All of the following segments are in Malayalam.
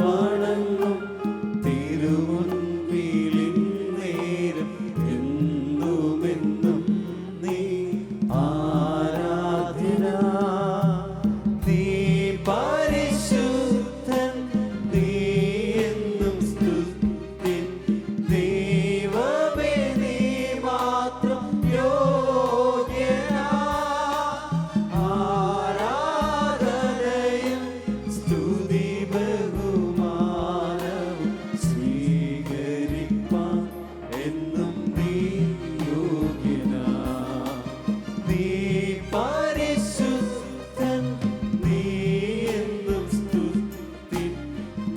വണങ്ങും തിരുമുൻപിലിന്നേരം എന്നുമെന്നും നീ ആരാധ്യന. നീ പരിശുദ്ധൻ, നീ എന്നും സ്തുത്യൻ. ദൈവമേ നീ മാത്രം യോഗ്യനാ. ആരാധനയും സ്തുതി ബഹുമാനവും സ്വീകരിപ്പാൻ എന്നും നീ യോഗ്യനാ. നീ പരിശുദ്ധൻ, നീ എന്നും സ്തുത്യൻ.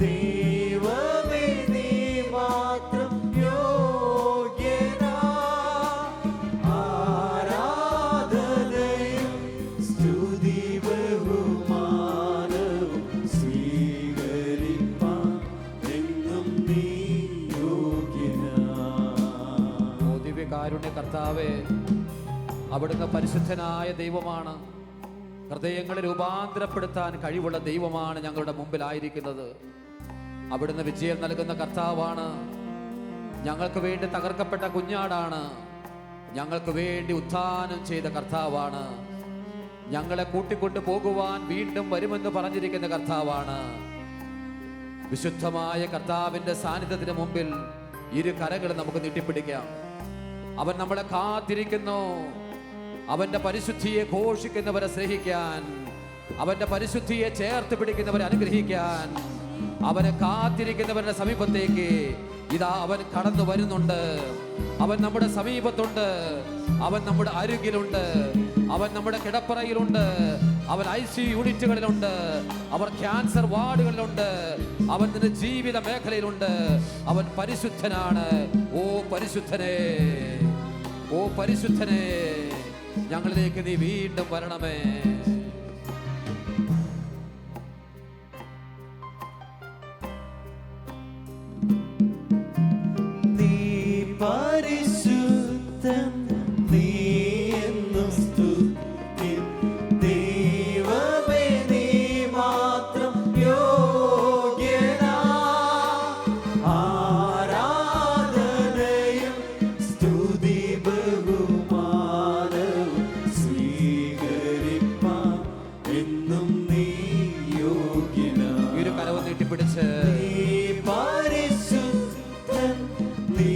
ദൈവമേ നീ മാത്രം യോഗ്യനാ. ആരാധനയും സ്തുതി ബഹുമാനവും സ്വീകരിപ്പാൻ എന്നും നീ യോഗ്യനാ. ഓ ദിവ്യകാരുണ്യ കർത്താവേ, അവിടുന്ന് പരിശുദ്ധനായ ദൈവമാണ്. ഹൃദയങ്ങളെ രൂപാന്തരപ്പെടുത്താൻ കഴിവുള്ള ദൈവമാണ് ഞങ്ങളുടെ മുമ്പിലായിരിക്കുന്നത്. അവിടുന്ന് വിജയം നൽകുന്ന കർത്താവാണ്. ഞങ്ങൾക്ക് വേണ്ടി തകർക്കപ്പെട്ട കുഞ്ഞാടാണ്. ഞങ്ങൾക്ക് വേണ്ടി ഉത്ഥാനം ചെയ്ത കർത്താവാണ്. ഞങ്ങളെ കൂട്ടിക്കൊണ്ടു പോകുവാൻ വീണ്ടും വരുമെന്ന് പറഞ്ഞിരിക്കുന്ന കർത്താവാണ്. വിശുദ്ധമായ കർത്താവിന്റെ സാന്നിധ്യത്തിന് മുമ്പിൽ ഇരു കരങ്ങൾ നമുക്ക് നീട്ടിപ്പിടിക്കാം. അവൻ നമ്മളെ കാത്തിരിക്കുന്നു. അവന്റെ പരിശുദ്ധിയെ ഘോഷിക്കുന്നവരെ സ്നേഹിക്കാൻ, അവന്റെ പരിശുദ്ധിയെ ചേർത്ത് പിടിക്കുന്നവരെ അനുഗ്രഹിക്കാൻ, അവനെ കാത്തിരിക്കുന്നവരുടെ സമീപത്തേക്ക് ഇതാ അവൻ കടന്നു വരുന്നുണ്ട്. അവൻ നമ്മുടെ സമീപത്തുണ്ട്. അവൻ നമ്മുടെ അരികിലുണ്ട്. അവൻ നമ്മുടെ കിടപ്പറയിലുണ്ട്. അവൻ ICU യൂണിറ്റുകളിലുണ്ട്. അവർ ക്യാൻസർ വാർഡുകളിലുണ്ട്. അവൻ നിന്റെ ജീവിത മേഖലയിലുണ്ട്. അവൻ പരിശുദ്ധനാണ്. ഓ പരിശുദ്ധനെ, ഓ പരിശുദ്ധനെ, ഞങ്ങളിലേക്ക് നീ വീണ്ടും വരണമേ. നീ പരിശുദ്ധൻ, നീ എന്നും സ്തുത്യൻ. ദൈവമേ നീ മാത്രം യോഗ്യനാ. ആരാധനയും സ്തുതി ബഹുമാനവും സ്വീകരിപ്പാൻ എന്നും നീ യോഗ്യനാ. ഇരു കരവും നീട്ടിപ്പിടിച്ച് നീ പരിശുദ്ധൻ, നീ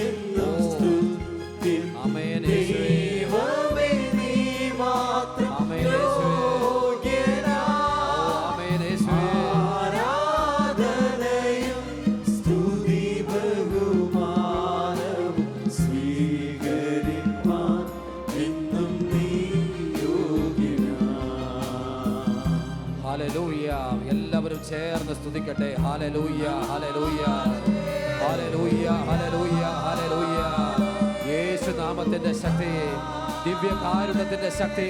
എന്നും സ്തുത്യൻ. ആമേൻ യേശുവേ. ദൈവമേ നീ മാത്രം ആമേൻ യേശുവേ. യോഗ്യനാ. ആമേൻ യേശുവേ. ആരാധനയും സ്തുതി ബഹുമാനവും സ്വീകരിപ്പാൻ എന്നും നീ യോഗ്യനാ. ഹല്ലേലൂയ. എല്ലാവരും ചേർന്ന് സ്തുതിക്കട്ടെ. ഹല്ലേലൂയ, ഹല്ലേലൂയ, ഹല്ലേലൂയ, ഹല്ലേലൂയ, ഹല്ലേലൂയ. യേശു നാമത്തിന്റെ ശക്തി, ദിവ്യകാരുണ്യത്തിന്റെ ശക്തി,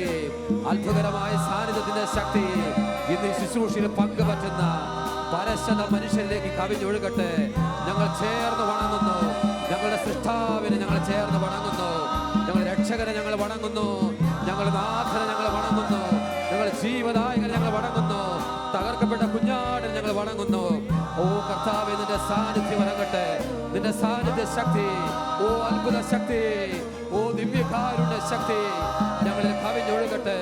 അത്ഭുതകരമായ സാന്നിധ്യത്തിന്റെ ശക്തി ഇന്ന് ഈ ശുശ്രൂഷയിൽ പങ്കുപറ്റുന്ന പരശത മനുഷ്യരിലേക്ക് കവിഞ്ഞൊഴുകട്ടെ. ഞങ്ങൾ ചേർന്ന് വണങ്ങുന്നു. ഞങ്ങളുടെ സൃഷ്ടാവിനെ ഞങ്ങൾ ചേർന്ന് വണങ്ങുന്നു. ഞങ്ങളുടെ രക്ഷകനെ ഞങ്ങൾ വണങ്ങുന്നു. ഞങ്ങളുടെ നാഥനെ ഞങ്ങൾ വണങ്ങുന്നു. ഞങ്ങളുടെ ജീവദായകനെ ഞങ്ങൾ വണങ്ങുന്നു. തകർക്കപ്പെട്ട കുഞ്ഞാടിനെ ഞങ്ങൾ വണങ്ങുന്നു. ഓ കർത്താവേ, നിന്റെ സാന്നിധ്യം ഇറങ്ങട്ടെ. നിന്റെ സാന്നിധ്യ ശക്തി, ഓ അത്ഭുത ശക്തി, ഓ ദിവ്യകാരുണ്യ ശക്തി ഞങ്ങളിൽ കവിഞ്ഞൊഴുകട്ടെ.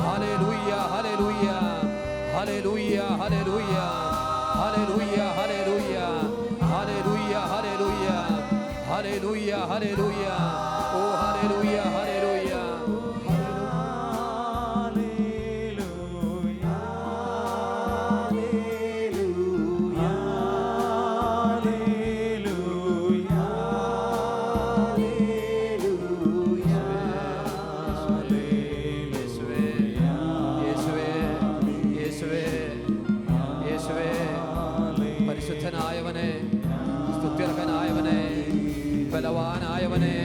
ഹല്ലേലൂയ, ഹല്ലേലൂയ, ഹല്ലേലൂയ, ഹല്ലേലൂയ, ഹല്ലേലൂയ, ഹല്ലേലൂയ, ഹല്ലേലൂയ, ഹല്ലേലൂയ, ഹല്ലേലൂയ, ഹല്ലേലൂയ, ഓ ഹല്ലേലൂയ, ഹല്ലേലൂയ. യേശുവേ, യേശുവേ, യേശുവേ, യേശുവേ, പരിശുദ്ധനായവനെ, സ്തുത്യർഹനായവനെ, ബലവാനായവനെ,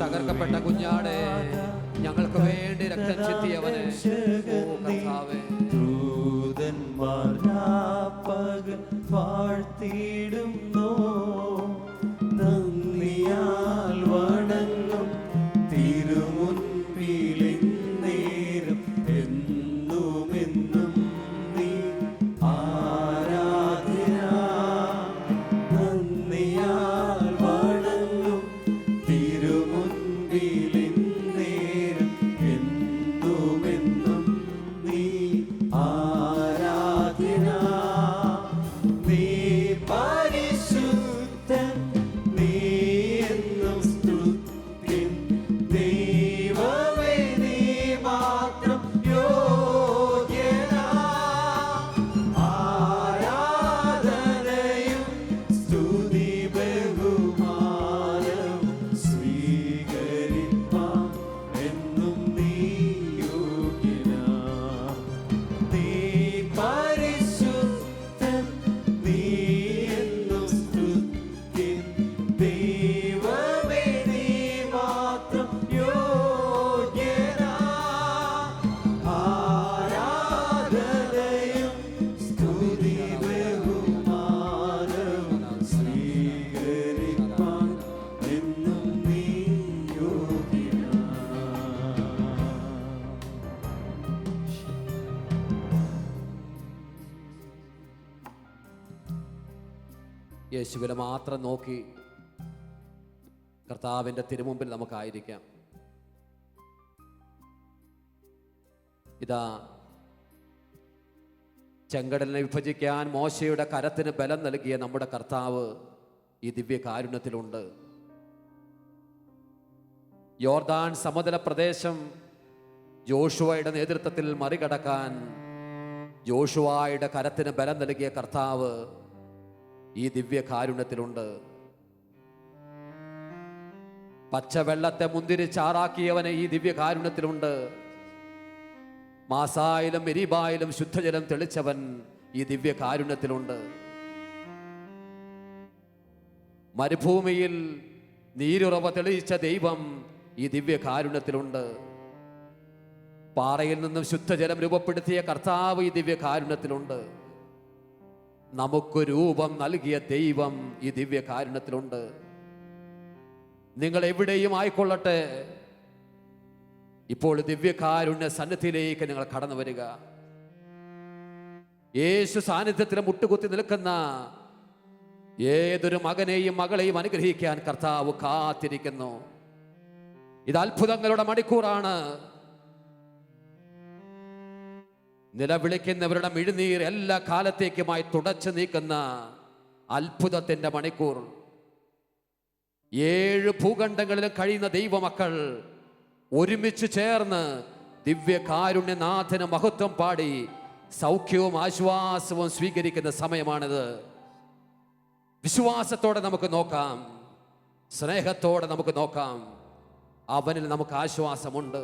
തകർക്കപ്പെട്ട കുഞ്ഞാടെ, ഞങ്ങൾക്ക് വേണ്ടി രക്തം ചിന്തിയവനെ, ഓ കർത്താവേ. ദൂതന്മാർ പകൽ വാഴ്ത്തിയിടുന്നു, നന്ദിയാൽ വണങ്ങും തിരുമുൻപിലെന്നേരം എന്നുമെന്നും നീ ആരാധ്യനാ. യേശുവിനെ മാത്രം നോക്കി കർത്താവിൻ്റെ തിരുമുമ്പിൽ നമുക്കായിരിക്കാം. ഇതാ, ചെങ്കടലിനെ വിഭജിക്കാൻ മോശയുടെ കരത്തിന് ബലം നൽകിയ നമ്മുടെ കർത്താവ് ഈ ദിവ്യകാരുണ്യത്തിലുണ്ട്. യോർദാൻ സമതല പ്രദേശം ജോഷുവയുടെ നേതൃത്വത്തിൽ മറികടക്കാൻ ജോഷുവയുടെ കരത്തിന് ബലം നൽകിയ കർത്താവ് ഈ ദിവ്യകാരുണ്യത്തിലുണ്ട്. പച്ചവെള്ളത്തെ മുന്തിരി ചാറാക്കിയവനെ ഈ ദിവ്യകാരുണ്യത്തിലുണ്ട്. മാസായിലും മെരീബായിലും ശുദ്ധജലം തെളിച്ചവൻ ഈ ദിവ്യകാരുണ്യത്തിലുണ്ട്. മരുഭൂമിയിൽ നീരുറവ തെളിയിച്ച ദൈവം ഈ ദിവ്യകാരുണ്യത്തിലുണ്ട്. പാറയിൽ നിന്നും ശുദ്ധജലം രൂപപ്പെടുത്തിയ കർത്താവ് ഈ ദിവ്യകാരുണ്യത്തിലുണ്ട്. നമുക്ക് രൂപം നൽകിയ ദൈവം ഈ ദിവ്യകാരുണ്യത്തിലുണ്ട്. നിങ്ങൾ എവിടെയും ആയിക്കൊള്ളട്ടെ, ഇപ്പോൾ ദിവ്യകാരുണ്യ സന്നിധിയിലേക്ക് നിങ്ങൾ കടന്നു വരിക. യേശു സാന്നിധ്യത്തിൽ മുട്ടുകുത്തി നിൽക്കുന്ന ഏതൊരു മകനെയും മകളെയും അനുഗ്രഹിക്കാൻ കർത്താവ് കാത്തിരിക്കുന്നു. ഇത് അത്ഭുതങ്ങളുടെ മണിക്കൂറാണ്. നിലവിളിക്കുന്നവരുടെ മിഴുനീർ എല്ലാ കാലത്തേക്കുമായി തുടച്ചു നീക്കുന്ന അത്ഭുതത്തിന്റെ മണിക്കൂർ. 7 ഭൂഖണ്ഡങ്ങളിലും കഴിയുന്ന ദൈവമക്കൾ ഒരുമിച്ച് ചേർന്ന് ദിവ്യകാരുണ്യനാഥന് മഹത്വം പാടി സൗഖ്യവും ആശ്വാസവും സ്വീകരിക്കുന്ന സമയമാണിത്. വിശ്വാസത്തോടെ നമുക്ക് നോക്കാം, സ്നേഹത്തോടെ നമുക്ക് നോക്കാം. അവനിൽ നമുക്ക് ആശ്വാസമുണ്ട്,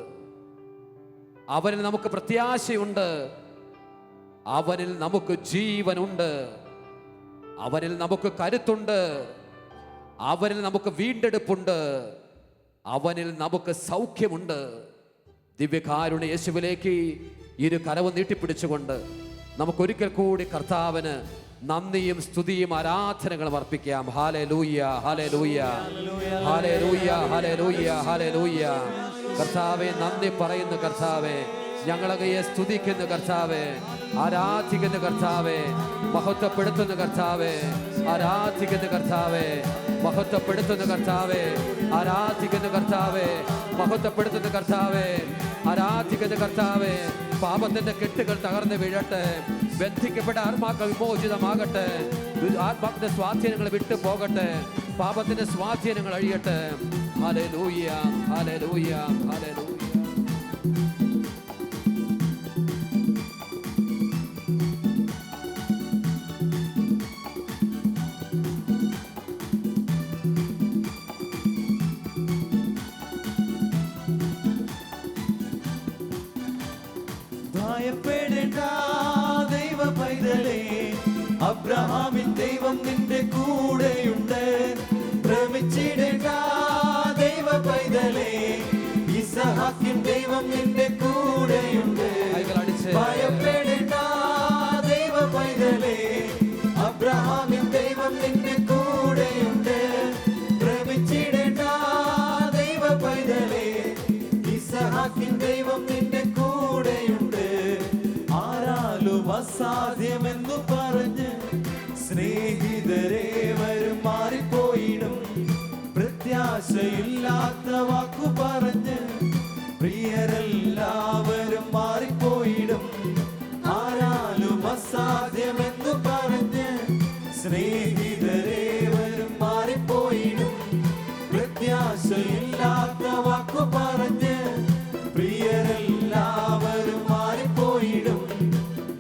അവനിൽ നമുക്ക് പ്രത്യാശയുണ്ട്, അവനിൽ നമുക്ക് ജീവനുണ്ട്, അവനിൽ നമുക്ക് കരുത്തുണ്ട്, അവനിൽ നമുക്ക് വീണ്ടെടുപ്പുണ്ട്, അവനിൽ നമുക്ക് സൗഖ്യമുണ്ട്. ദിവ്യകാരുണ്യ യേശുവിലേക്ക് ഇരു കരവും നീട്ടിപ്പിടിച്ചുകൊണ്ട് നമുക്കൊരിക്കൽ കൂടി കർത്താവിന് നന്ദിയും സ്തുതിയും ആരാധനകളും അർപ്പിക്കാം. ഹല്ലേലൂയ, ഹല്ലേലൂയ, ഹല്ലേലൂയ, ഹല്ലേലൂയ, ഹല്ലേലൂയ. കർത്താവേ, നന്ദി പറയുന്നു കർത്താവേ, ഞങ്ങളങ്ങയെ സ്തുതിക്കുന്ന കർത്താവേ, ആരാധിക്കുന്ന കർത്താവേ, മഹത്വപ്പെടുത്തുന്ന കർത്താവേ, ആരാധിക്കുന്ന കർത്താവേ, മഹത്വപ്പെടുത്തുന്ന കർത്താവേ, ആരാധിക്കുന്ന കർത്താവേ, മഹത്വപ്പെടുത്തുന്ന കർത്താവേ, ആരാധിക്കുന്ന കർത്താവേ. പാപത്തിന്റെ കെട്ടുകൾ തകർന്ന് വീഴട്ടെ, ബന്ധിക്കപ്പെട്ട ആത്മാക്കൾ വിമോചിതമാകട്ടെ, ആത്മാക്കളുടെ സ്വാധീനങ്ങൾ വിട്ടു പോകട്ടെ, പാപത്തിന്റെ സ്വാധീനങ്ങൾ അഴിയട്ടെ. ഹല്ലേലൂയ, ഹല്ലേലൂയ, ഹല്ലേലൂയ. ഭയപ്പെടേണ്ട ദൈവ പൈതലേ, അബ്രഹാമിൻ ദൈവം നിന്റെ കൂടെയുണ്ട്. ഭ്രമിച്ചിടേണ്ട ദൈവ പൈതലേ, ഇസഹാക്കിൻ ദൈവം നിന്റെ കൂടെയുണ്ട്. ഭയപ്പെടേണ്ട ദൈവ പൈതലേ, അബ്രഹാമിൻ ദൈവം നിന്റെ കൂടെയുണ്ട്. ഭ്രമിച്ചിടേണ്ട ദൈവ പൈതലേ, ഇസഹാക്കിൻ ദൈവം നിന്റെ കൂടെയുണ്ട്. ആരാലും അസാധ്യമെന്നു പറഞ്ഞ് സ്നേഹിതരേവരും മാറിപ്പോയിടും. പ്രത്യാശയില്ലാത്ത വാക്കു പറഞ്ഞ് പ്രിയരെല്ലാവരും മാറിപ്പോയിടും. ആരാലും അസാധ്യമെന്നു പറഞ്ഞ് സ്നേഹിതരേവരും മാറിപ്പോയിടും. പ്രത്യാശയില്ലാത്ത വാക്കു പറഞ്ഞ് പ്രിയരെല്ലാവരും മാറിപ്പോയിടും.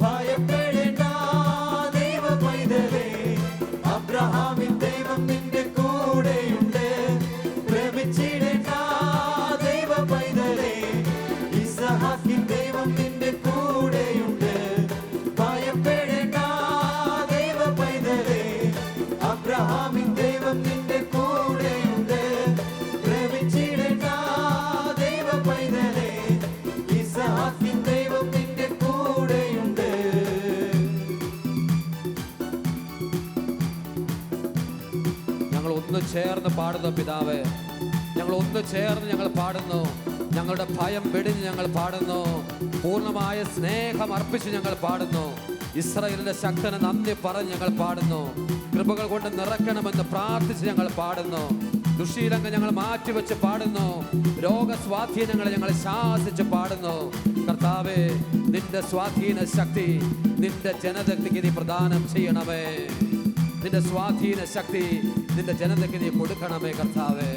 ഭയപ്പെടേണ്ട ദൈവ പൈതലേ, അബ്രഹാമിൻ ദൈവം നിന്റെ കൂടെയുണ്ട്. ഭ്രമിച്ചിടേണ്ട ദൈവ പൈതലേ, ഇസഹാക്കിൻ ദൈവം നിന്റെ കൂടെയുണ്ട്. ഭയപ്പെടേണ്ട ദൈവ പൈതലേ, അബ്രഹാമിൻ ദൈവം നിന്റെ കൂടെയുണ്ട്. ഭ്രമിച്ചിടേണ്ട ദൈവ പൈതലേ, ഇസഹാക്കിൻ ദൈവം നിന്റെ കൂടെയുണ്ട്. ഞങ്ങൾ ഒന്ന് ചേർന്ന് പാടുന്നു പിതാവേ, ഞങ്ങൾ ഒന്ന് ചേർന്ന് ഞങ്ങൾ പാടുന്നു. ഞങ്ങളുടെ ഭയം വെടിഞ്ഞ് ഞങ്ങൾ പാടുന്നു. പൂർണ്ണമായ സ്നേഹം അർപ്പിച്ച് ഞങ്ങൾ പാടുന്നു. ഇസ്രായേലിന്റെ ശക്തന് നന്ദി പറഞ്ഞ് ഞങ്ങൾ പാടുന്നു. കൃപകൾ കൊണ്ട് നിറയ്ക്കണമെന്ന് പ്രാർത്ഥിച്ച് ഞങ്ങൾ പാടുന്നു. ദുശ്ശീലങ്ങൾ ഞങ്ങൾ മാറ്റിവെച്ച് പാടുന്നു. രോഗസ്വാധീനങ്ങളെ ഞങ്ങൾ ശാസിച്ച് പാടുന്നു. കർത്താവേ, നിന്റെ സ്വാധീന ശക്തി നിന്റെ ജനതയ്ക്ക് നീ പ്രദാനം ചെയ്യണമേ. നിന്റെ സ്വാധീന ശക്തി നിന്റെ ജനതയ്ക്ക് നീ കൊടുക്കണമേ കർത്താവേ.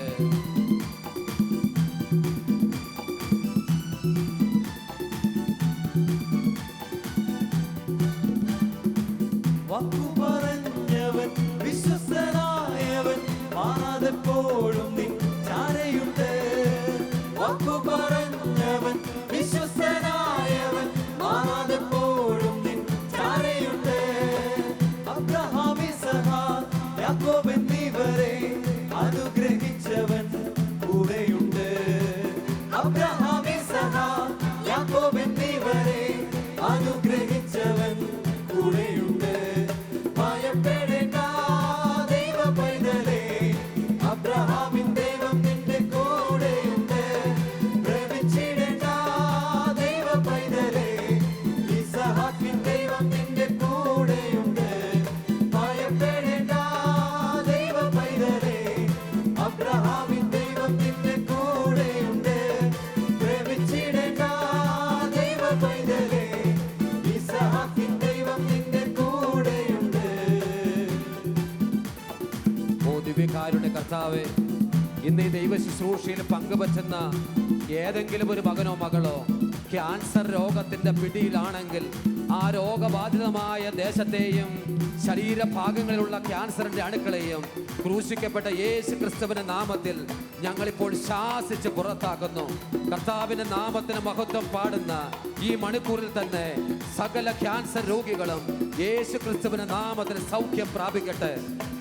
വാക്കു പറഞ്ഞവൻ വിശ്വസ്തനായവൻ മാറാതെപ്പോഴും നിൻ ചാരയുണ്ട്. വാക്കു പറഞ്ഞവൻ വിശ്വസ്തനായവൻ മാറാതെപ്പോഴും നിൻ ചാരയുണ്ട്. അബ്രഹാം, ഇസഹാക്ക്, യാക്കോബ് എന്നിവരെ അനുഗ്രഹിച്ചവൻ കൂടെയുണ്ട്. അബ്രഹാം, ഇസഹാക്ക്, യാക്കോബ് എന്നിവരെ അനുഗ്രഹിച്ചവൻ കൂടെയുണ്ട്. ഭയപ്പെടേണ്ട ദൈവ പൈതലേ, അബ്രഹാമിൻ ദൈവം നിന്റെ കൂടെയുണ്ട്. ഭ്രമിച്ചിടേണ്ട ദൈവ പൈതലേ, ഇസഹാക്കിൻ ദൈവം നിന്റെ കൂടെയുണ്ട്. ഭയപ്പെടേണ്ട ദൈവ പൈതലേ, അബ്രഹാമിൻ ദൈവം നിന്റെ കൂടെയുണ്ട്. ഭ്രമിച്ചിടേണ്ട ദൈവ പൈതലേ, ഇസഹാക്കിൻ ദൈവം നിന്റെ കൂടെയുണ്ട്. ഓ ദിവ്യകാരുടെ കർത്താവേ, ഇന്ന് ഈ ദൈവ ശുശ്രൂഷയിൽ പങ്കുവച്ചെന്ന ഏതെങ്കിലും ഒരു മകനോ മകളോ ക്യാൻസർ രോഗത്തിന്റെ പിടിയിലാണെങ്കിൽ ആ രോഗബാധിതമായ ദേശത്തെയും ശരീരഭാഗങ്ങളിലുള്ള ക്യാൻസറിന്റെ അണുക്കളെയും ക്രൂശിക്കപ്പെട്ട യേശു ക്രിസ്തുവിന്റെ നാമത്തിൽ ഞങ്ങളിപ്പോൾ ശാസിച്ച് പുറത്താക്കുന്നു. കർത്താവിന്റെ നാമത്തിന് മഹത്വം പാടുന്ന ഈ മണിക്കൂറിൽ തന്നെ സകല ക്യാൻസർ രോഗികളും യേശു ക്രിസ്തുവിന്റെ നാമത്തിൽ സൗഖ്യം പ്രാപിക്കട്ടെ,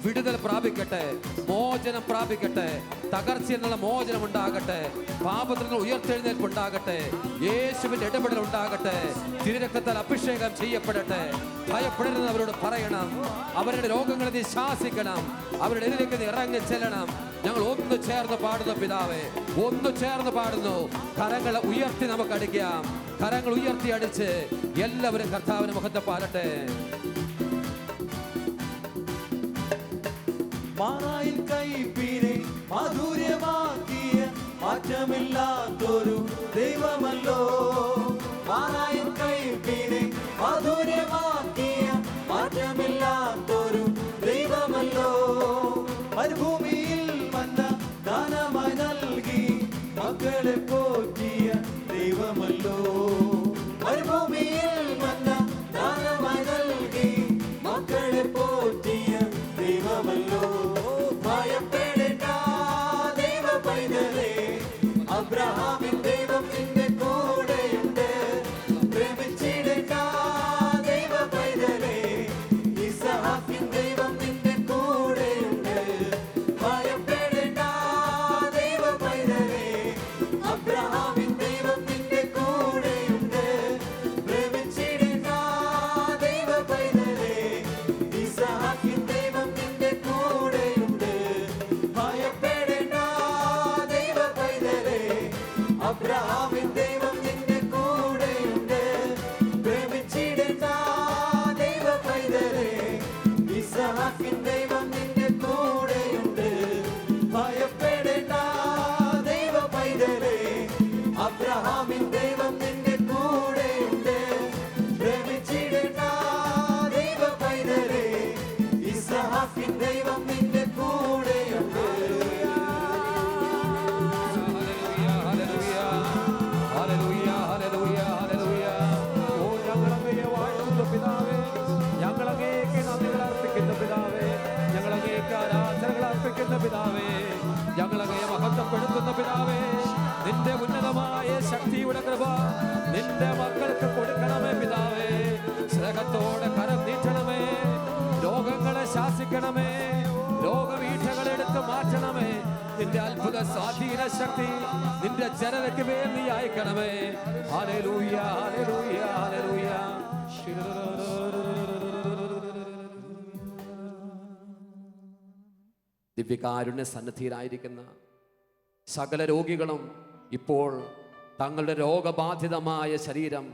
വിടുതൽ പ്രാപിക്കട്ടെ, മോചനം പ്രാപിക്കട്ടെ, തകർച്ചയിൽ നിന്നുള്ള മോചനം ഉണ്ടാകട്ടെ, പാപത്തിൽ നിന്ന് ഉയർത്തെഴുന്നേൽപ്പ് ഉണ്ടാകട്ടെ, യേശുവിന്റെ ഇടപെടൽ ഉണ്ടാകട്ടെ, തിരുരക്തത്താൽ അഭിഷേകം ചെയ്യപ്പെടട്ടെ. ഭയപ്പെടരുന്നവരോട് പറയണം, അവരുടെ രോഗങ്ങളെ നീ ശാസിക്കണം, അവരുടെ ഇതിലേക്ക് നീ ഇറങ്ങി ചെല്ലണം. ഞങ്ങൾ ഒന്ന് ചേർന്ന് പാടുന്നു പിതാവേ, ഒന്ന് ചേർന്ന് പാടുന്നു. കരങ്ങളെ ഉയർത്തി നമുക്ക് അടിക്കാം, കരങ്ങൾ ഉയർത്തി അടിച്ച് എല്ലാവരും കർത്താവിന് മുഖത്തെ പാലട്ടെ. മാറായിൽ കൈപ്പീരെ മാധുര്യമാക്കിയ മാറ്റമില്ലാത്തൊരു ദൈവമല്ലോ. മാറായിൽ കൈപ്പീരെ മാധുര്യമാക്കിയ മാറ്റമില്ലാത്തൊരു ദൈവമല്ലോ. മരുഭൂമിയിൽ മന്ന ദാനമായി നൽകി മക്കളെ പോറ്റിയ ദൈവമല്ലോ. മരുഭൂമിയിൽ മന്ന ദാനമായി നൽകി മക്കളെ പോറ്റിയ ദൈവമല്ലോ. ഭയപ്പെടേണ്ട ദൈവ പൈതലേ, അബ്രഹാമിൻ ദൈവം നിന്റെ കൂടെയുണ്ട്. ഭ്രമിച്ചിടേണ്ട ദൈവ പൈതലേ, ഇസഹാക്കിൻ ദൈവം നിന്റെ കൂടെയുണ്ട്. ഭയപ്പെടേണ്ട ദൈവ പൈതലേ, അബ്രഹാമിൻ ദൈവം നിന്റെ കൂടെയുണ്ട്. ഭ്രമിച്ചിടേണ്ട ദൈവ പൈതലേ, ഇസഹാക്കിൻ ദൈവം നിന്റെ കൂടെയുണ്ട്. ഭയപ്പെടേണ്ട ദൈവ പൈതലേ, അബ്രഹാമിൻ ദൈവം നിന്റെ കൂടെയുണ്ട്. ഭ്രമിച്ചിടേണ്ട ദൈവ പൈതലേ, ഇസഹാക്കിൻ ദൈവം നിന്റെ കൂടെയുണ്ട്. ഭയപ്പെടേണ്ട ദൈവ പൈതലേ, അബ്രഹാമിൻ ദൈവം നിന്റെ കൂടെയുണ്ട്. ഭ്രമിച്ചിടേണ്ട ദൈവ പൈതലേ, ഇസഹാക്കിൻ ദൈവം നിന്റെ കൂടെയുണ്ട്. ഹല്ലേലൂയ, ഹല്ലേലൂയ, ഹല്ലേലൂയ. ഓ ഞങ്ങളങ്ങയെ വാഴ്ത്തുന്ന പിതാവേ, ഞങ്ങളങ്ങേക്ക് നന്ദികൾ അർപ്പിക്കുന്ന പിതാവേ, ഞങ്ങളങ്ങേക്ക് ആരാധനകൾ അർപ്പിക്കുന്ന പിതാവേ, ഞങ്ങളങ്ങയെ മഹത്വപ്പെടുത്തുന്ന പിതാവേ, നിന്റെ ഉന്നതമായ ശക്തിയുടെ കൃപ നിന്റെ മക്കൾക്ക് കൊടുക്കണമേ പിതാവേ. സ്നേഹത്തോടെ കരം നീട്ടണമേ, രോഗങ്ങളെ ശാസിക്കണമേ, രോഗവീഠകളെ എടുത്ത് മാറ്റണമേ. നിന്റെ അത്ഭുത സ്വാധീന ശക്തി നിന്റെ ജനതയ്ക്ക് മേൽ നീ അയക്കണമേ. ഹല്ലേലൂയ, ഹല്ലേലൂയ, ഹല്ലേലൂയ. ദിവ്യകാരുണ്യ സന്നിധിയിലായിരിക്കുന്ന സകല രോഗികളും ഇപ്പോൾ തങ്ങളുടെ രോഗബാധിതമായ ശരീരം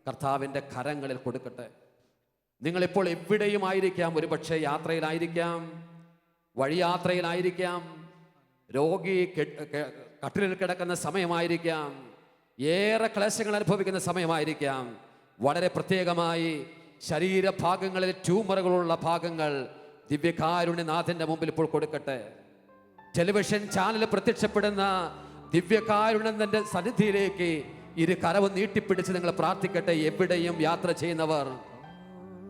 കർത്താവിൻ്റെ കരങ്ങളിൽ കൊടുക്കട്ടെ. നിങ്ങളിപ്പോൾ എവിടെയും ആയിരിക്കാം, ഒരുപക്ഷെ യാത്രയിലായിരിക്കാം, വഴിയാത്രയിലായിരിക്കാം, രോഗി കട്ടിലിൽ കിടക്കുന്ന സമയമായിരിക്കാം, ഏറെ ക്ലേശങ്ങൾ അനുഭവിക്കുന്ന സമയമായിരിക്കാം. വളരെ പ്രത്യേകമായി ശരീരഭാഗങ്ങളിൽ ട്യൂമറുകളുള്ള ഭാഗങ്ങൾ ദിവ്യകാരുണ്യനാഥന്റെ മുമ്പിൽ ഇപ്പോൾ കൊടുക്കട്ടെ. ടെലിവിഷൻ ചാനൽ പ്രത്യക്ഷപ്പെടുന്ന ദിവ്യകാരുണ്യന്റെ സന്നിധിയിലേക്ക് ഇരു കരവും നീട്ടിപ്പിടിച്ച് നിങ്ങൾ പ്രാർത്ഥിക്കട്ടെ. എവിടെയും യാത്ര ചെയ്യുന്നവർ,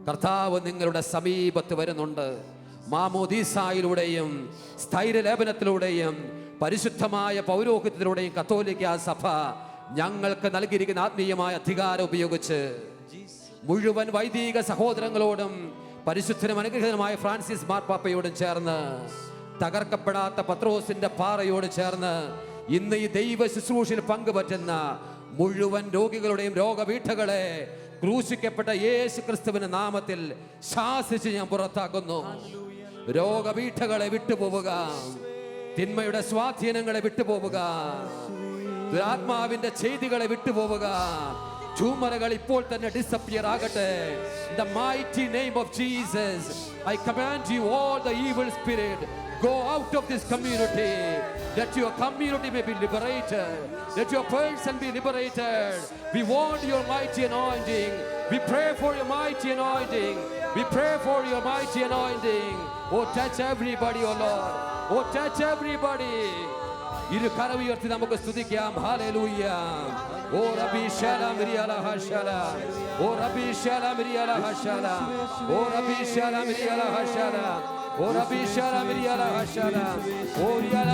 കർത്താവ് നിങ്ങളുടെ സമീപത്ത് വരുന്നുണ്ട്. മാമോദീസായിലൂടെയും സ്ഥൈര്യലേപനത്തിലൂടെയും പരിശുദ്ധമായ പൗരോഹിത്യത്തിലൂടെയും കത്തോലിക്ക സഭ ഞങ്ങൾക്ക് നൽകിയിരിക്കുന്ന ആത്മീയമായ അധികാരം ഉപയോഗിച്ച് മുഴുവൻ വൈദിക സഹോദരങ്ങളോടും പരിശുദ്ധനും അനുഗ്രഹീതമായ ഫ്രാൻസിസ് മാർപ്പാപ്പയോടും ചേർന്ന് തകർക്കപ്പെടാത്ത പത്രോസിന്റെ പാറയോട് ചേർന്ന് ഇന്ന് ഈ ദൈവ ശുശ്രൂഷയിൽ പങ്കുപറ്റുന്ന മുഴുവൻ രോഗികളുടെയും രോഗപീഠകളെ ക്രൂശിക്കപ്പെട്ട യേശു ക്രിസ്തുവിന്റെ നാമത്തിൽ ശാസിച്ച് ഞാൻ പുറത്താക്കുന്നു. രോഗപീഠകളെ വിട്ടുപോവുക, തിന്മയുടെ സ്വാധീനങ്ങളെ വിട്ടുപോവുക, ദുരാത്മാവിന്റെ ചെയ്തികളെ വിട്ടുപോവുക. ട്യൂമറുകൾ ഇപ്പോൾ തന്നെ ഡിസപ്പിയർ ആകട്ടെ. In the mighty name of Jesus, I command you, all the evil spirit, go out of this community. That your community may be liberated. Let your person be liberated. We want your mighty anointing. We pray for your mighty anointing. We pray for your mighty anointing. Oh, touch everybody, oh Lord. Oh, touch everybody. ഇരു കരം ഉയർത്തി നമുക്ക് സ്തുതിക്കാം. ഹല്ലേലൂയ. ഓ റബ്ബി ശലാം റിയല ഹശല. ഓ റബ്ബി ശലാം റിയല ഹശല. ഓ റബ്ബി ശലാം റിയല ഹശല. ഓ റബ്ബി ശലാം റിയല ഹശല. ഓ റിയല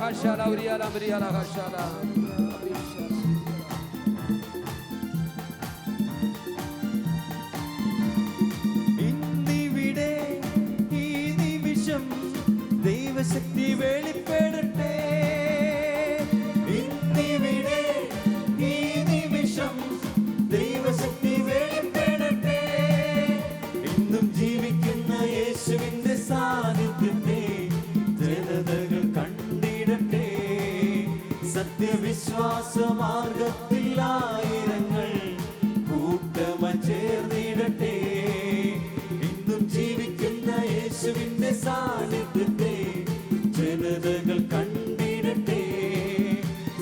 ഹശല. ഓ റിയല ഹശല. ഇന്നിവിടെ ഈ നിമിഷം ദൈവശക്തി വെളിപ്പെടട്ടെ. ഇന്നിവിടെ ഈ നിമിഷം ദൈവശക്തി വെളിപ്പെടട്ടെ. ഇന്നും ജീവിക്കുന്ന യേശുവിന്റെ സാന്നിധ്യത്തെ ജനതകൾ കണ്ടിടട്ടെ. സത്യവിശ്വാസ മാർഗത്തിൽ ആയിരങ്ങൾ കൂട്ടമായി ചേർന്നിടട്ടെ. ഇന്നും ജീവിക്കുന്ന യേശുവിന്റെ സാന്നിധ്യത്തെ ജനതകൾ കണ്ടിടട്ടെ.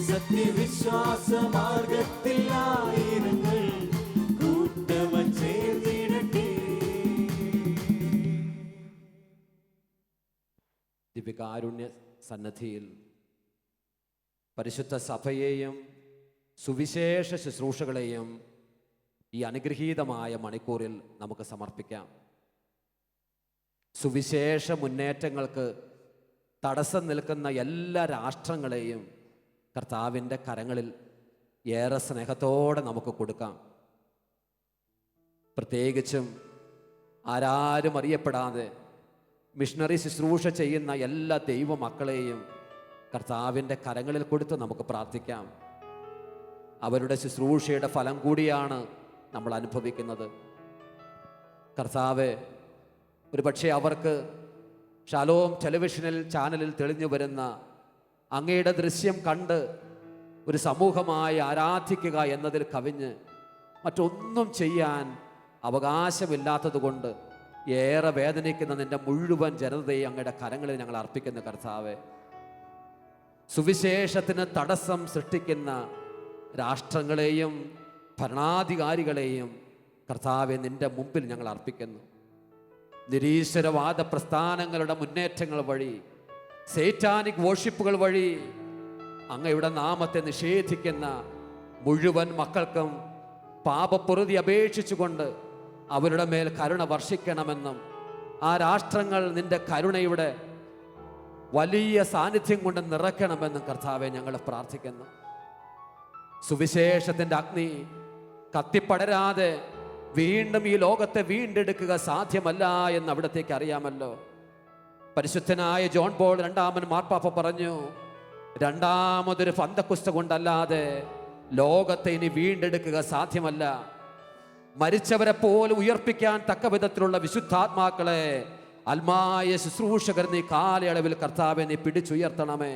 സത്യവിശ്വാസ മാർഗത്തിൽ ആയിരങ്ങൾ കൂട്ടമായി ചേർന്നിടട്ടെ. ദിവ്യകാരുണ്യ സന്നദ്ധിയിൽ പരിശുദ്ധ സഭയെയും സുവിശേഷ ശുശ്രൂഷകളെയും ഈ അനുഗ്രഹീതമായ മണിക്കൂറിൽ നമുക്ക് സമർപ്പിക്കാം. സുവിശേഷ മുന്നേറ്റങ്ങൾക്ക് തടസ്സം നിൽക്കുന്ന എല്ലാ രാഷ്ട്രങ്ങളെയും കർത്താവിൻ്റെ കരങ്ങളിൽ ഏറെ സ്നേഹത്തോടെ നമുക്ക് കൊടുക്കാം. പ്രത്യേകിച്ചും ആരാരും അറിയപ്പെടാതെ മിഷണറി ശുശ്രൂഷ ചെയ്യുന്ന എല്ലാ ദൈവമക്കളെയും കർത്താവിൻ്റെ കരങ്ങളിൽ കൊടുത്ത് നമുക്ക് പ്രാർത്ഥിക്കാം. അവരുടെ ശുശ്രൂഷയുടെ ഫലം കൂടിയാണ് നമ്മൾ അനുഭവിക്കുന്നത്. കർത്താവെ, ഒരുപക്ഷെ അവർക്ക് ഷാലോം ടെലിവിഷനിൽ ചാനലിൽ തെളിഞ്ഞു വരുന്ന അങ്ങയുടെ ദൃശ്യം കണ്ട് ഒരു സമൂഹമായി ആരാധിക്കുക എന്നതിൽ കവിഞ്ഞ് മറ്റൊന്നും ചെയ്യാൻ അവകാശമില്ലാത്തതുകൊണ്ട് ഏറെ വേദനിക്കുന്ന നിന്റെ മുഴുവൻ ജനതയെ അങ്ങയുടെ കരങ്ങളിൽ ഞങ്ങൾ അർപ്പിക്കുന്ന കർത്താവെ, സുവിശേഷത്തിന് തടസ്സം സൃഷ്ടിക്കുന്ന രാഷ്ട്രങ്ങളെയും ഭരണാധികാരികളെയും കർത്താവെ നിന്റെ മുമ്പിൽ ഞങ്ങൾ അർപ്പിക്കുന്നു. നിരീശ്വരവാദ പ്രസ്ഥാനങ്ങളുടെ മുന്നേറ്റങ്ങൾ വഴി, സേറ്റാനിക് വോഷിപ്പുകൾ വഴി അങ്ങയുടെ നാമത്തെ നിഷേധിക്കുന്ന മുഴുവൻ മക്കൾക്കും പാപപ്പൊറുതി അപേക്ഷിച്ചുകൊണ്ട് അവരുടെ മേൽ കരുണ വർഷിക്കണമെന്നും ആ രാഷ്ട്രങ്ങൾ നിന്റെ കരുണയുടെ വലിയ സാന്നിധ്യം കൊണ്ട് നിറയ്ക്കണമെന്നും കർത്താവെ ഞങ്ങൾ പ്രാർത്ഥിക്കുന്നു. സുവിശേഷത്തിൻ്റെ അഗ്നി കത്തിപ്പടരാതെ വീണ്ടും ഈ ലോകത്തെ വീണ്ടെടുക്കുക സാധ്യമല്ല എന്ന് അവിടത്തേക്ക് അറിയാമല്ലോ. പരിശുദ്ധനായ ജോൺ പോൾ രണ്ടാമൻ മാർപ്പാപ്പ പറഞ്ഞു, രണ്ടാമതൊരു പന്തക്കുസ്ത കൊണ്ടല്ലാതെ ലോകത്തെ ഇനി വീണ്ടെടുക്കുക സാധ്യമല്ല. മരിച്ചവരെ പോലും ഉയർപ്പിക്കാൻ തക്ക വിധത്തിലുള്ള വിശുദ്ധാത്മാക്കളെ അൽമായ ശുശ്രൂഷകർ നീ കാലയളവിൽ കർത്താവെ നീ പിടിച്ചുയർത്തണമേ.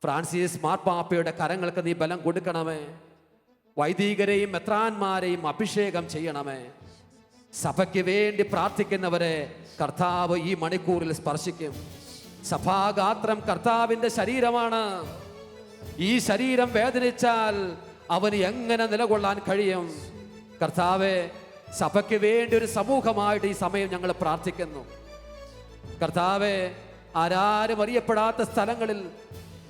ഫ്രാൻസിസ് മാർപ്പാപ്പയുടെ കരങ്ങൾക്ക് നീ ബലം കൊടുക്കണമേ. വൈദികരെയും മെത്രാന്മാരെയും അഭിഷേകം ചെയ്യണമേ. സഭയ്ക്ക് വേണ്ടി പ്രാർത്ഥിക്കുന്നവരെ കർത്താവ് ഈ മണിക്കൂറിൽ സ്പർശിക്കും. സഭാഗാത്രം കർത്താവിന്റെ ശരീരമാണ്. ഈ ശരീരം വേദനിച്ചാൽ അവന് എങ്ങനെ നിലകൊള്ളാൻ കഴിയും? കർത്താവെ, സഭയ്ക്ക് വേണ്ടി ഒരു സമൂഹമായിട്ട് ഈ സമയം ഞങ്ങൾ പ്രാർത്ഥിക്കുന്നു. കർത്താവെ, ആരാരും അറിയപ്പെടാത്ത സ്ഥലങ്ങളിൽ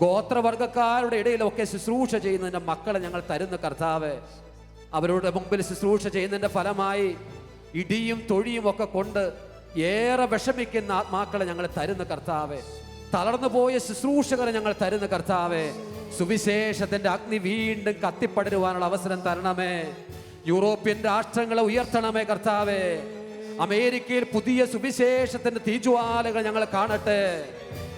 ഗോത്രവർഗക്കാരുടെ ഇടയിലൊക്കെ ശുശ്രൂഷ ചെയ്യുന്നതിൻ്റെ മക്കളെ ഞങ്ങൾ തരുന്ന കർത്താവെ, അവരുടെ മുമ്പിൽ ശുശ്രൂഷ ചെയ്യുന്നതിൻ്റെ ഫലമായി ഇടിയും തൊഴിയും ഒക്കെ കൊണ്ട് ഏറെ വിഷമിക്കുന്ന ആത്മാക്കളെ ഞങ്ങൾ തരുന്ന കർത്താവെ, തളർന്നു പോയ ശുശ്രൂഷകരെ ഞങ്ങൾ തരുന്ന കർത്താവെ, സുവിശേഷത്തിന്റെ അഗ്നി വീണ്ടും കത്തിപ്പടരുവാനുള്ള അവസരം തരണമേ. യൂറോപ്യൻ രാഷ്ട്രങ്ങളെ ഉയർത്തണമേ കർത്താവെ. അമേരിക്കയിൽ പുതിയ സുവിശേഷത്തിന്റെ തീജ്വാലകൾ ഞങ്ങൾ കാണട്ടെ.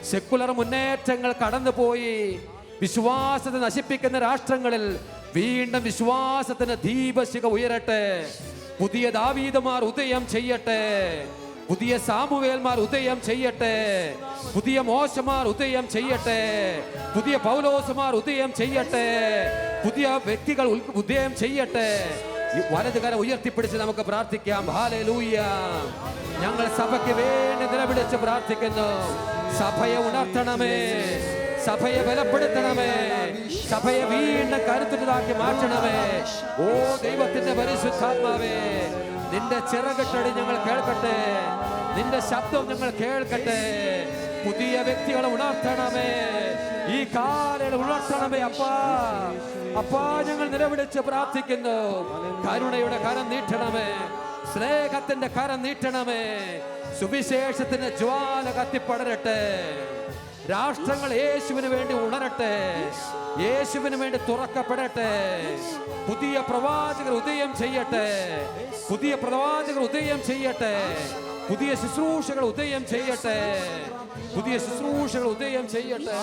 സെക്കുലർ മുന്നേറ്റങ്ങൾ കടന്നുപോയി വിശ്വാസത്തെ നശിപ്പിക്കുന്ന രാഷ്ട്രങ്ങളിൽ വീണ്ടും വിശ്വാസത്തിന് ദീപശിഖ ഉയരട്ടെ. പുതിയ ദാവീദുമാർ ഉദയം ചെയ്യട്ടെ. പുതിയ സാമുവേൽമാർ ഉദയം ചെയ്യട്ടെ. പുതിയ മോശമാർ ഉദയം ചെയ്യട്ടെ. പുതിയ പൗലോസുമാർ ഉദയം ചെയ്യട്ടെ. പുതിയ വ്യക്തികൾ ഉദയം ചെയ്യട്ടെ. വലതുകരം ഉയർത്തിപ്പിടിച്ച് നമുക്ക് പ്രാർത്ഥിക്കാം. ഹല്ലേലൂയ. ഞങ്ങൾ സഭയ്ക്ക് വേണ്ടി നിലവിളിച്ച് പ്രാർത്ഥിക്കുന്നു. സഭയെ ഉണർത്തണമേ, സഭയെ ബലപ്പെടുത്തണമേ, സഭയെ വീണ്ടും കരുത്തുറ്റതാക്കി മാറ്റണമേ. ഓ ദൈവത്തിന്റെ പരിശുദ്ധാത്മാവേ, നിന്റെ ചിറകിട്ടടി ഞങ്ങൾ കേൾക്കട്ടെ. നിന്റെ ശബ്ദം ഞങ്ങൾ കേൾക്കട്ടെ. പുതിയ വ്യക്തികളെ ഉണർത്തണമേ. ഈ കാലയിൽ ഉണർത്തണമേ അപ്പാ. അപ്പാ, ഞങ്ങൾ നിലവിളിച്ച് പ്രാർത്ഥിക്കുന്നു. കരുണയുടെ കരം നീട്ടണമേ. സ്നേഹത്തിന്റെ കരം നീട്ടണമേ. സുവിശേഷത്തിന്റെ ജ്വാല കത്തിപ്പടരട്ടെ. രാഷ്ട്രങ്ങൾ യേശുവിന് വേണ്ടി ഉണരട്ടെ. യേശുവിന് വേണ്ടി തുറക്കപ്പെടട്ടെ. പുതിയ പ്രവാചകർ ഉദയം ചെയ്യട്ടെ. പുതിയ പ്രവാചകർ ഉദയം ചെയ്യട്ടെ. പുതിയ ശുശ്രൂഷകൾ ഉദയം ചെയ്യട്ടെ. പുതിയ ശുശ്രൂഷകൾ ഉദയം ചെയ്യട്ടെ.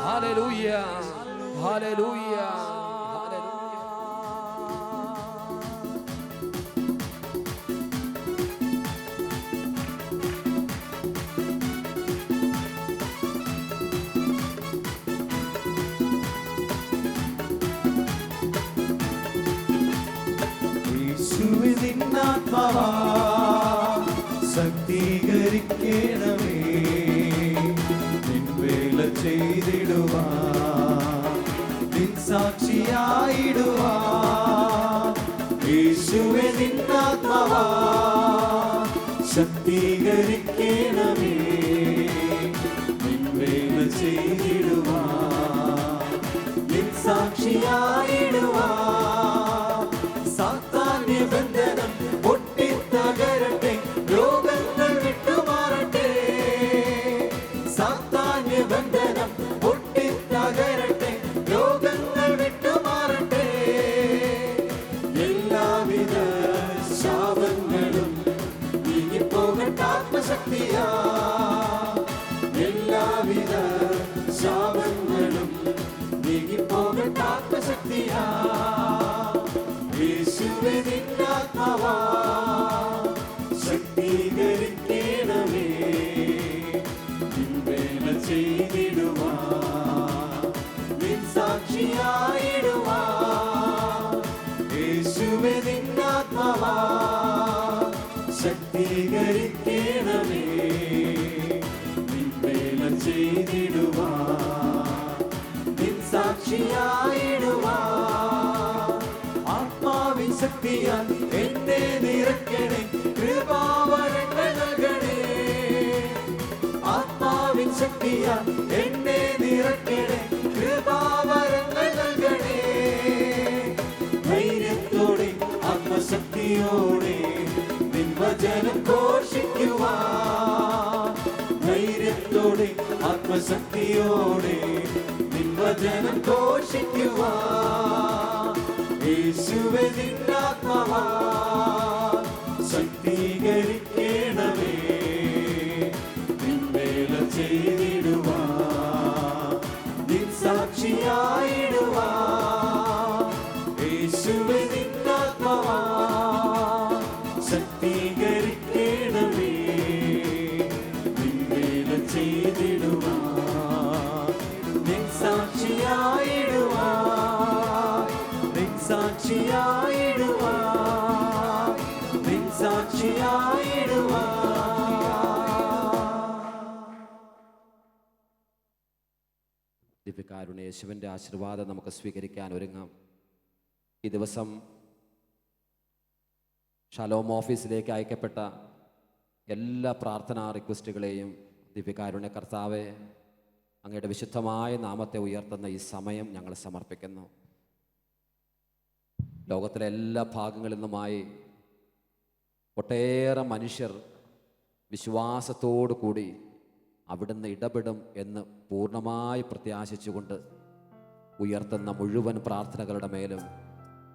ഹല്ലേലൂയ, ഹല്ലേലൂയ, ഹല്ലേലൂയ. യേശുവേ, നിന്നാത്മാവാ ശക്തീകരിക്കണമേ. നിൻവേല ചെയ്തിടുവാൻ, നിൻ സാക്ഷിയായിടുവാൻ. യേശുവേ, നിന്നാത്മാവാ ശക്തീകരിക്കണമേ. നിൻവേല ചെയ്തിടുവാൻ, നിൻ സാക്ഷിയായിടുവാൻ. സാത്താന്യ ബന്ധനം പൊട്ടിത്തകരട്ടെ. രോഗങ്ങൾ വിട്ടുമാറട്ടെ. സാത്താന്യ ബന്ധനം പൊട്ടിത്തകരട്ടെ. രോഗങ്ങൾ വിട്ടുമാറട്ടെ. എല്ലാവിധ ശാപങ്ങളും നീങ്ങിപ്പോകട്ടെ ആത്മശക്തിയാ. എല്ലാവിധ ശാപങ്ങളും നീങ്ങിപ്പോകട്ടെ ആത്മശക്തിയാ. യേശുവേ, നിന്നാത്മാവാ ശക്തീകരിക്കണമേ. നിൻവേല ചെയ്തിടുവാൻ, നിൻ സാക്ഷിയായിടുവാൻ. യേശുവേ, നിന്നാത്മാവാ ശക്തീകരിക്കണമേ. നിൻവേല ചെയ്തിടുവാൻ, നിൻ സാക്ഷിയായിടുവാൻ. ആത്മാവിൻ ശക്തിയാൽ എന്നെ നിറയ്ക്കണേ. കൃപാവരങ്ങൾ നൽകണേ. ആത്മാവിൻ ശക്തിയാൽ എന്നെ നിറയ്ക്കണേ. കൃപാവരങ്ങൾ നൽകണേ. ധൈര്യത്തോടെ ആത്മശക്തിയോടെ നിൻ വചനം ഘോഷിക്കുവാൻ. ധൈര്യത്തോടെ ആത്മശക്തിയോടെ നിൻ വചനം ഘോഷിക്കുവാൻ. യേശുവേ, നിന്നാത്മാവാ ശക്തീകരിക്കണമേ. നിൻവേല ചെയ്തിടുവാൻ, നിൻ സാക്ഷിയായിടുവാൻ. യേശുവേ, നിന്നാത്മാവാ ശക്തീകരിക്കണമേ. നിൻവേല ചെയ്തിടുവാൻ, നിൻ സാക്ഷിയായിടുവാൻ. സാക്ഷിയായിടുവാൻ. ദിവ്യകാരുണ്യ യേശുവിൻ്റെ ആശീർവാദം നമുക്ക് സ്വീകരിക്കാൻ ഒരുങ്ങാം. ഈ ദിവസം ഷലോം ഓഫീസിലേക്ക് അയക്കപ്പെട്ട എല്ലാ പ്രാർത്ഥനാ റിക്വസ്റ്റുകളെയും ദിവ്യകാരുണ്യ കർത്താവെ, അങ്ങയുടെ വിശുദ്ധമായ നാമത്തെ ഉയർത്തുന്ന ഈ സമയം ഞങ്ങൾ സമർപ്പിക്കുന്നു. ലോകത്തിലെ എല്ലാ ഭാഗങ്ങളിൽ നിന്നുമായി ഒട്ടേറെ മനുഷ്യർ വിശ്വാസത്തോടു കൂടി അവിടുന്ന് ഇടപെടും എന്ന് പൂർണ്ണമായി പ്രത്യാശിച്ചുകൊണ്ട് ഉയർത്തുന്ന മുഴുവൻ പ്രാർത്ഥനകളുടെ മേലും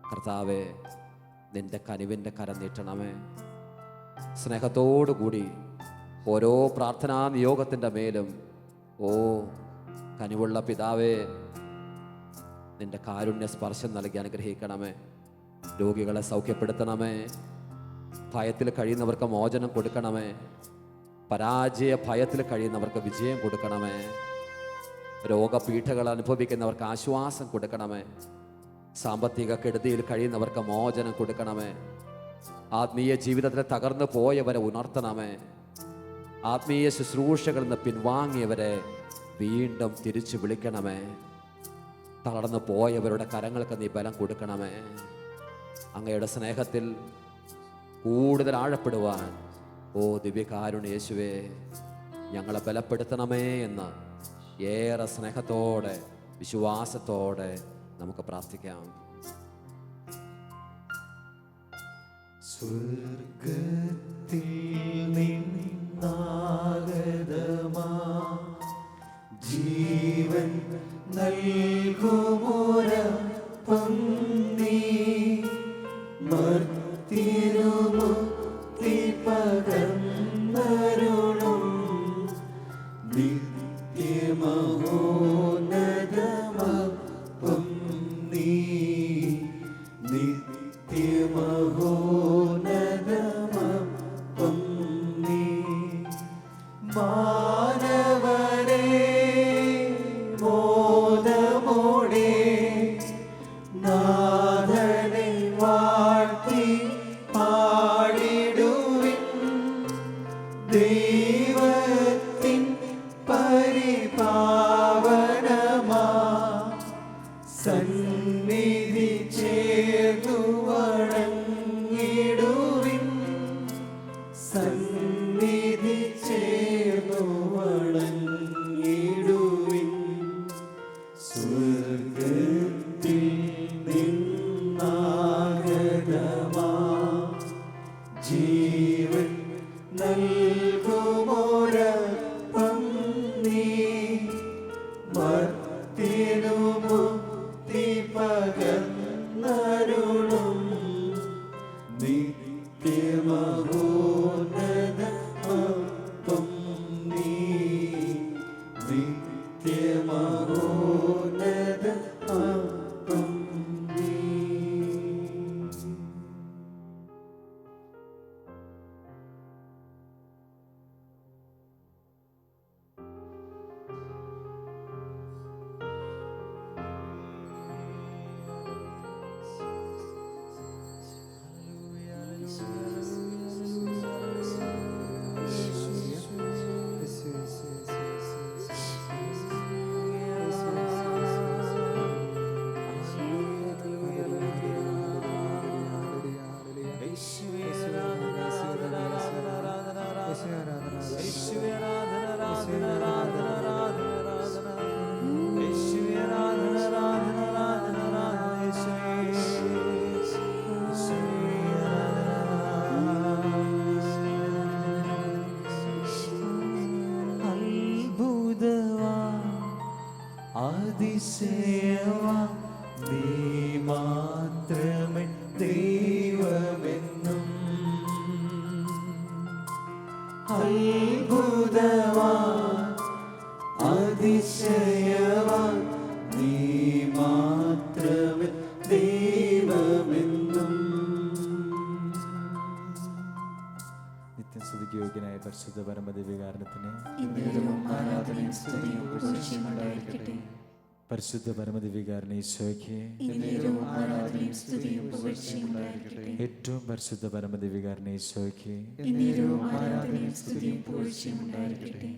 കർത്താവെ, നിൻ്റെ കനിവിൻ്റെ കരം നീട്ടണമേ. സ്നേഹത്തോടു കൂടി ഓരോ പ്രാർത്ഥനാ നിയോഗത്തിൻ്റെ മേലും കനിവുള്ള പിതാവേ, നിൻ്റെ കാരുണ്യ സ്പർശം നൽകി അനുഗ്രഹിക്കണമേ. രോഗികളെ സൗഖ്യപ്പെടുത്തണമേ. ഭയത്തിൽ കഴിയുന്നവർക്ക് മോചനം കൊടുക്കണമേ. പരാജയ ഭയത്തിൽ കഴിയുന്നവർക്ക് വിജയം കൊടുക്കണമേ. രോഗപീഠകൾ അനുഭവിക്കുന്നവർക്ക് ആശ്വാസം കൊടുക്കണമേ. സാമ്പത്തിക കെടുതിയിൽ കഴിയുന്നവർക്ക് മോചനം കൊടുക്കണമേ. ആത്മീയ ജീവിതത്തിൽ തകർന്നു പോയവരെ ഉണർത്തണമേ. ആത്മീയ ശുശ്രൂഷകളിൽ നിന്ന് പിൻവാങ്ങിയവരെ വീണ്ടും തിരിച്ചു വിളിക്കണമേ. തളർന്നു പോയവരുടെ കരങ്ങൾക്ക് നീ ബലം കൊടുക്കണമേ. അങ്ങയുടെ സ്നേഹത്തിൽ കൂടുതൽ ആഴപ്പെടുവാൻ ദിവ്യകാരുണ്യ യേശുവേ, ഞങ്ങളെ ബലപ്പെടുത്തണമേ എന്ന് ഏറെ സ്നേഹത്തോടെ വിശ്വാസത്തോടെ നമുക്ക് പ്രാർത്ഥിക്കാം. സ്വർഗ്ഗത്തിൽ നിന്നാഗതമാ ജീവൻ നൽകുമൊരപ്പം നീ മർത്യനുമുക്തി പകർന്നരുളും നിത്യമഹോന്നതമപ്പം നീ നിത്യമഹോന്നതമപ്പം നീ മാനവരെ മോദമോടെ നാഥനെ വാഴ്ത്തി പാടിടുവിൻ. ദൈവത്തിൻ പരിപാവനമാ സന്നിധി ചേർന്നു വണങ്ങിടുവിൻ. സന്നിധി ചേർന്നു വണങ്ങിടുവിൻ. സ്വർഗ്ഗത്തിൽ നിന്നാഗതമാ ജീവൻ നൽകുമൊരപ്പം നീ മർത്യനുമുക്തി പകർന്നരുളും നിത്യമഹോന്നതമപ്പം നീ നിത്യമഹോന്നതമപ്പം നീ. അതിശയവാ നീ മാത്രമേ ദൈവമെന്നും അത്ഭുതവാ അതിശയവാ നീ മാത്രമേ ദൈവമെന്നും. നിത്യം സ്തുതിക്ക് യോഗ്യനായ പരിശുദ്ധ പരമദിവ്യകാരണത്തിന് ആരാധനയും സ്തുതിയും പുകഴ്ചയും ഉണ്ടായിരിക്കട്ടെ. പരിശുദ്ധ പരമദിവ്യകാരണ ഈശോയ്ക്ക് ആരാധനയും സ്തുതിയും പുകഴ്ചയും ഉണ്ടായിരിക്കട്ടെ. ഏറ്റവും പരിശുദ്ധ പരമദിവ്യകാരണ ഈശോയ്ക്ക് ആരാധനയും സ്തുതിയും പുകഴ്ചയും ഉണ്ടായിരിക്കട്ടെ.